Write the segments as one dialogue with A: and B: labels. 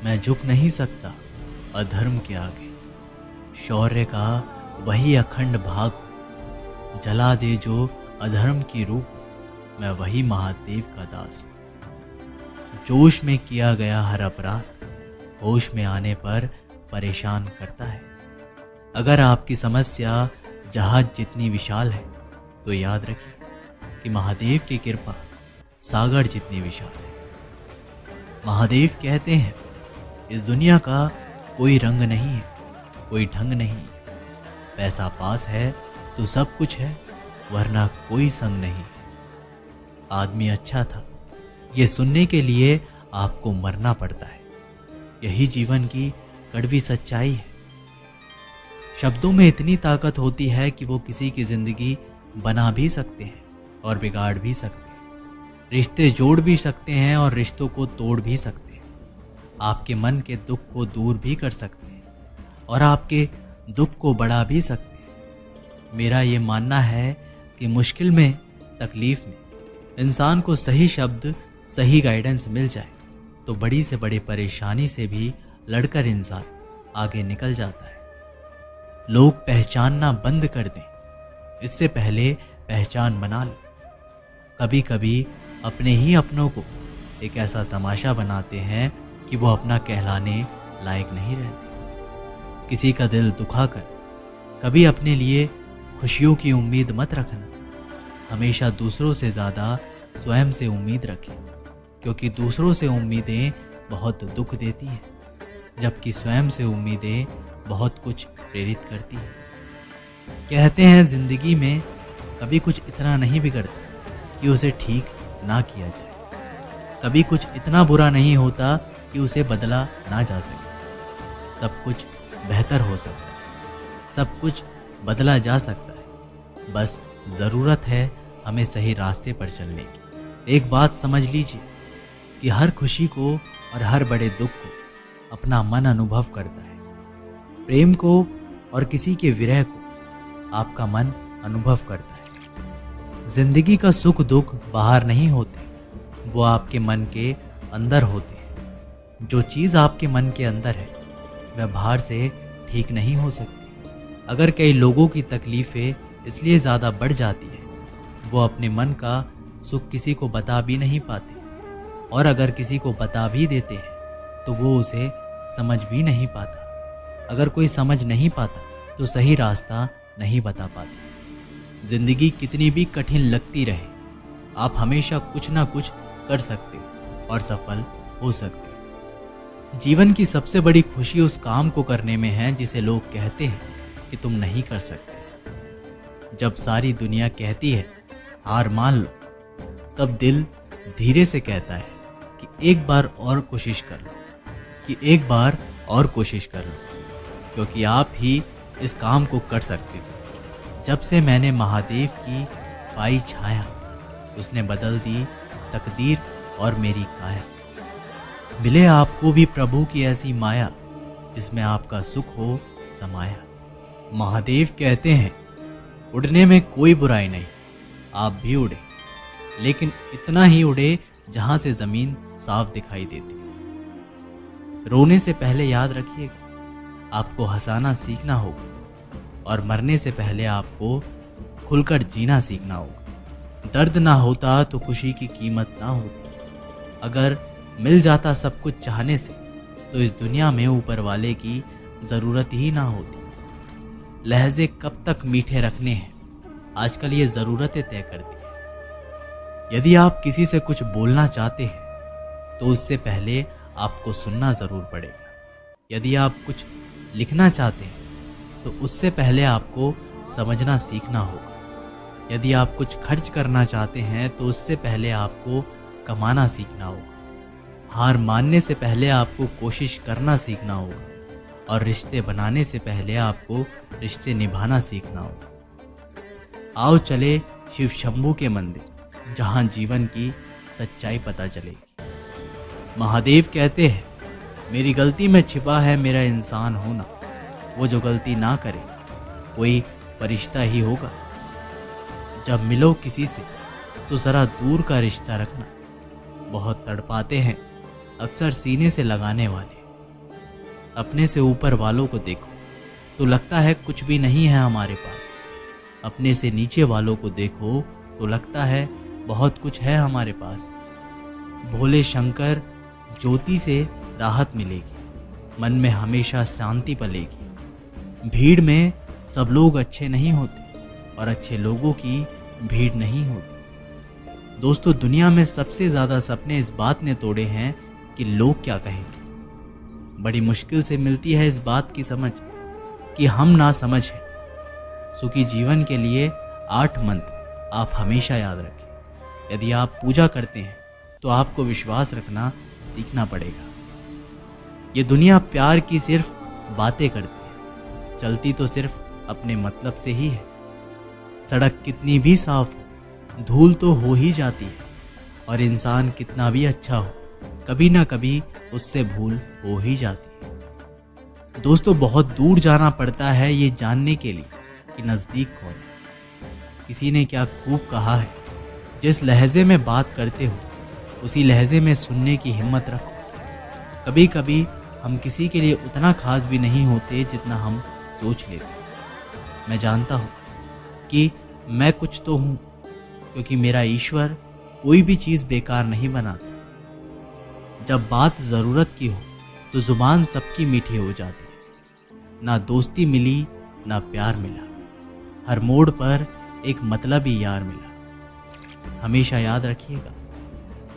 A: मैं झुक नहीं सकता अधर्म के आगे। शौर्य का वही अखंड भाग हूँ, जला दे जो अधर्म की रूप, मैं वही महादेव का दास हूँ। जोश में किया गया हर अपराध होश में आने पर परेशान करता है। अगर आपकी समस्या जहाज जितनी विशाल है तो याद रखिए कि महादेव की कृपा सागर जितनी विशाल है। महादेव कहते हैं इस दुनिया का कोई रंग नहीं है, कोई ढंग नहीं है। पैसा पास है तो सब कुछ है, वरना कोई संग नहीं है। आदमी अच्छा था ये सुनने के लिए आपको मरना पड़ता है। यही जीवन की कड़वी सच्चाई है। शब्दों में इतनी ताकत होती है कि वो किसी की जिंदगी बना भी सकते हैं और बिगाड़ भी सकते हैं। रिश्ते जोड़ भी सकते हैं और रिश्तों को तोड़ भी सकते हैं। आपके मन के दुख को दूर भी कर सकते हैं और आपके दुख को बढ़ा भी सकते हैं। मेरा ये मानना है कि मुश्किल में, तकलीफ में इंसान को सही शब्द, सही गाइडेंस मिल जाए तो बड़ी से बड़ी परेशानी से भी लड़कर इंसान आगे निकल जाता है। लोग पहचानना बंद कर दें, इससे पहले पहचान बना लो। कभी कभी अपने ही अपनों को एक ऐसा तमाशा बनाते हैं कि वो अपना कहलाने लायक नहीं रहते। किसी का दिल दुखाकर कभी अपने लिए खुशियों की उम्मीद मत रखना। हमेशा दूसरों से ज़्यादा स्वयं से उम्मीद रखें, क्योंकि दूसरों से उम्मीदें बहुत दुख देती हैं, जबकि स्वयं से उम्मीदें बहुत कुछ प्रेरित करती हैं। कहते हैं जिंदगी में कभी कुछ इतना नहीं बिगड़ता कि उसे ठीक ना किया जाए। कभी कुछ इतना बुरा नहीं होता कि उसे बदला ना जा सके। सब कुछ बेहतर हो सकता है, सब कुछ बदला जा सकता है। बस ज़रूरत है हमें सही रास्ते पर चलने की। एक बात समझ लीजिए कि हर खुशी को और हर बड़े दुख को अपना मन अनुभव करता है। प्रेम को और किसी के विरह को आपका मन अनुभव करता है। जिंदगी का सुख दुख बाहर नहीं होते, वो आपके मन के अंदर होते हैं। जो चीज़ आपके मन के अंदर है वह बाहर से ठीक नहीं हो सकती। अगर कई लोगों की तकलीफ़ें इसलिए ज़्यादा बढ़ जाती है, वो अपने मन का सुख किसी को बता भी नहीं पाते, और अगर किसी को बता भी देते हैं तो वो उसे समझ भी नहीं पाता। अगर कोई समझ नहीं पाता तो सही रास्ता नहीं बता पाता। जिंदगी कितनी भी कठिन लगती रहे, आप हमेशा कुछ ना कुछ कर सकते हो और सफल हो सकते हो। जीवन की सबसे बड़ी खुशी उस काम को करने में है जिसे लोग कहते हैं कि तुम नहीं कर सकते। जब सारी दुनिया कहती है हार मान लो, तब दिल धीरे से कहता है कि एक बार और कोशिश कर लो, कि एक बार और कोशिश कर लो, क्योंकि आप ही इस काम को कर सकते हो। जब से मैंने महादेव की पाई छाया, उसने बदल दी तकदीर और मेरी काया। मिले आपको भी प्रभु की ऐसी माया, जिसमें आपका सुख हो समाया। महादेव कहते हैं उड़ने में कोई बुराई नहीं, आप भी उड़े, लेकिन इतना ही उड़े जहां से जमीन साफ दिखाई देती। रोने से पहले याद रखिएगा आपको हंसाना सीखना होगा, और मरने से पहले आपको खुलकर जीना सीखना होगा। दर्द ना होता तो खुशी की कीमत ना होती। अगर मिल जाता सब कुछ चाहने से तो इस दुनिया में ऊपर वाले की ज़रूरत ही ना होती। लहजे कब तक मीठे रखने हैं, आजकल ये ज़रूरतें तय करती है। यदि आप किसी से कुछ बोलना चाहते हैं तो उससे पहले आपको सुनना ज़रूर पड़ेगा। यदि आप कुछ लिखना चाहते हैं तो उससे पहले आपको समझना सीखना होगा। यदि आप कुछ खर्च करना चाहते हैं तो उससे पहले आपको कमाना सीखना होगा। हार मानने से पहले आपको कोशिश करना सीखना होगा, और रिश्ते बनाने से पहले आपको रिश्ते निभाना सीखना होगा। आओ चले शिव शंभू के मंदिर, जहां जीवन की सच्चाई पता चलेगी। महादेव कहते हैं मेरी गलती में छिपा है मेरा इंसान होना। वो जो गलती ना करे कोई फरिश्ता ही होगा। जब मिलो किसी से तो ज़रा दूर का रिश्ता रखना। बहुत तड़पाते हैं अक्सर सीने से लगाने वाले, अपने से ऊपर वालों को देखो तो लगता है कुछ भी नहीं है हमारे पास। अपने से नीचे वालों को देखो तो लगता है बहुत कुछ है हमारे पास। भोले शंकर ज्योति से राहत मिलेगी, मन में हमेशा शांति पलेगी। भीड़ में सब लोग अच्छे नहीं होते और अच्छे लोगों की भीड़ नहीं होती। दोस्तों, दुनिया में सबसे ज्यादा सपने इस बात ने तोड़े हैं कि लोग क्या कहेंगे। बड़ी मुश्किल से मिलती है इस बात की समझ कि हम ना समझ हैं। सुखी जीवन के लिए 8 मंत्र आप हमेशा याद रखें। यदि आप पूजा करते हैं तो आपको विश्वास रखना सीखना पड़ेगा। ये दुनिया प्यार की सिर्फ बातें करती है, चलती तो सिर्फ अपने मतलब से ही है। सड़क कितनी भी साफ हो, धूल तो हो ही जाती है, और इंसान कितना भी अच्छा हो, कभी ना कभी उससे भूल हो ही जाती है। दोस्तों, बहुत दूर जाना पड़ता है ये जानने के लिए कि नजदीक कौन है। किसी ने क्या खूब कहा है, जिस लहजे में बात करते हो उसी लहजे में सुनने की हिम्मत रखो। कभी कभी हम किसी के लिए उतना खास भी नहीं होते जितना हम सोच लेते। मैं जानता हूँ कि मैं कुछ तो हूँ, क्योंकि मेरा ईश्वर कोई भी चीज़ बेकार नहीं बनाता। जब बात ज़रूरत की हो तो ज़ुबान सबकी मीठी हो जाती है। ना दोस्ती मिली ना प्यार मिला, हर मोड़ पर एक मतलबी यार मिला। हमेशा याद रखिएगा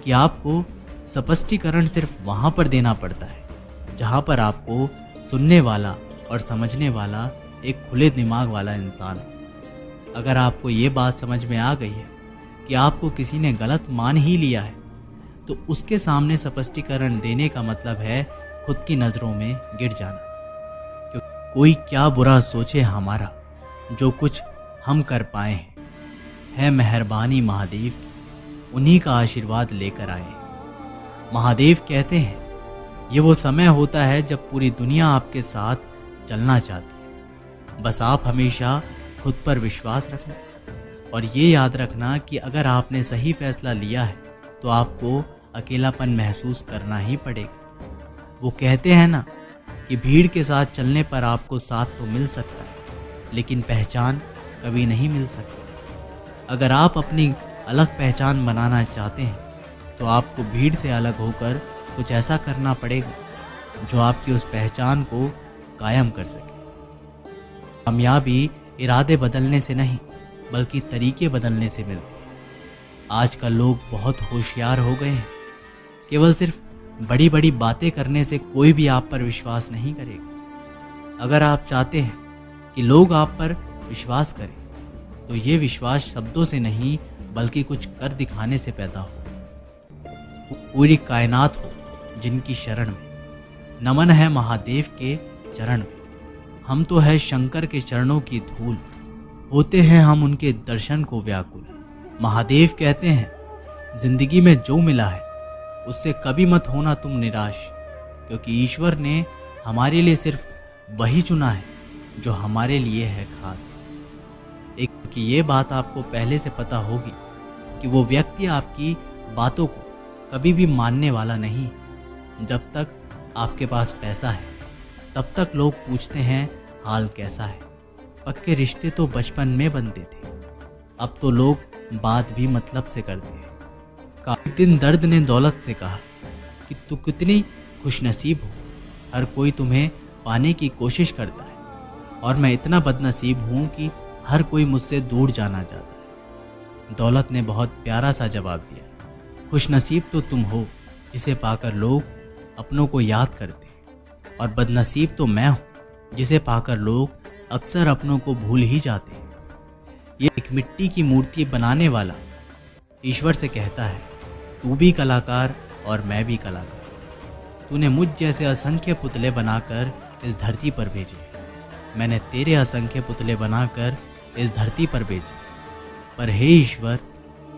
A: कि आपको स्पष्टीकरण सिर्फ वहाँ पर देना पड़ता है जहाँ पर आपको सुनने वाला और समझने वाला एक खुले दिमाग वाला इंसान हो। अगर आपको ये बात समझ में आ गई है कि आपको किसी ने गलत मान ही लिया है, तो उसके सामने स्पष्टीकरण देने का मतलब है खुद की नज़रों में गिर जाना। क्योंकि कोई क्या बुरा सोचे हमारा, जो कुछ हम कर पाए हैं, है मेहरबानी महादेव की, उन्हीं का आशीर्वाद लेकर आए। महादेव कहते हैं, ये वो समय होता है जब पूरी दुनिया आपके साथ चलना चाहती है। बस आप हमेशा खुद पर विश्वास रखना और ये याद रखना कि अगर आपने सही फैसला लिया है तो आपको अकेलापन महसूस करना ही पड़ेगा। वो कहते हैं ना कि भीड़ के साथ चलने पर आपको साथ तो मिल सकता है, लेकिन पहचान कभी नहीं मिल सकती। अगर आप अपनी अलग पहचान बनाना चाहते हैं तो आपको भीड़ से अलग होकर कुछ ऐसा करना पड़ेगा जो आपकी उस पहचान को कायम कर सके। कामयाबी इरादे बदलने से नहीं बल्कि तरीके बदलने से मिलती है। आजकल लोग बहुत होशियार हो गए हैं। केवल सिर्फ बड़ी बड़ी बातें करने से कोई भी आप पर विश्वास नहीं करेगा। अगर आप चाहते हैं कि लोग आप पर विश्वास करें तो ये विश्वास शब्दों से नहीं बल्कि कुछ कर दिखाने से पैदा हो। पूरी कायनात हो जिनकी शरण में, नमन है महादेव के चरण में। हम तो है शंकर के चरणों की धूल, होते हैं हम उनके दर्शन को व्याकुल। महादेव कहते हैं, जिंदगी में जो मिला है उससे कभी मत होना तुम निराश, क्योंकि ईश्वर ने हमारे लिए सिर्फ वही चुना है जो हमारे लिए है खास। एक कि ये बात आपको पहले से पता होगी कि वो व्यक्ति आपकी बातों को कभी भी मानने वाला नहीं। जब तक आपके पास पैसा है तब तक लोग पूछते हैं हाल कैसा है। पक्के रिश्ते तो बचपन में बनते थे, अब तो लोग बात भी मतलब से करते हैं। काफी दिन दर्द ने दौलत से कहा कि तू कितनी खुशनसीब हो, हर कोई तुम्हें पाने की कोशिश करता है और मैं इतना बदनसीब हूँ कि हर कोई मुझसे दूर जाना चाहता है। दौलत ने बहुत प्यारा सा जवाब दिया, खुशनसीब तो तुम हो जिसे पाकर लोग अपनों को याद करते हैं, और बदनसीब तो मैं हूँ जिसे पाकर लोग अक्सर अपनों को भूल ही जाते हैं। ये एक मिट्टी की मूर्ति बनाने वाला ईश्वर से कहता है, तू भी कलाकार और मैं भी कलाकार। तूने मुझ जैसे असंख्य पुतले बनाकर इस धरती पर भेजे, मैंने तेरे असंख्य पुतले बनाकर इस धरती पर भेजे। पर हे ईश्वर,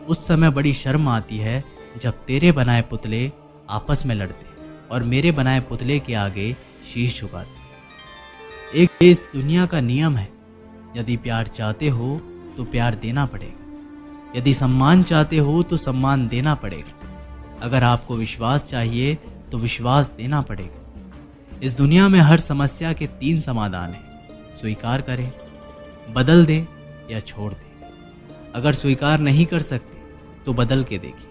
A: उस समय बड़ी शर्म आती है जब तेरे बनाए पुतले आपस में लड़ते और मेरे बनाए पुतले के आगे शीश झुकाते। एक इस दुनिया का नियम है, यदि प्यार चाहते हो तो प्यार देना पड़ेगा, यदि सम्मान चाहते हो तो सम्मान देना पड़ेगा, अगर आपको विश्वास चाहिए तो विश्वास देना पड़ेगा। इस दुनिया में हर समस्या के 3 समाधान हैं। स्वीकार करें, बदल दे या छोड़ दे। अगर स्वीकार नहीं कर सकते तो बदल के देखिए,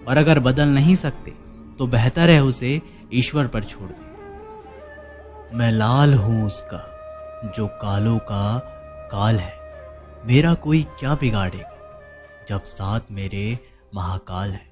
A: और अगर बदल नहीं सकते तो बेहतर है उसे ईश्वर पर छोड़ दें। मैं लाल हूं उसका जो कालों का काल है, मेरा कोई क्या बिगाड़ेगा जब साथ मेरे महाकाल है।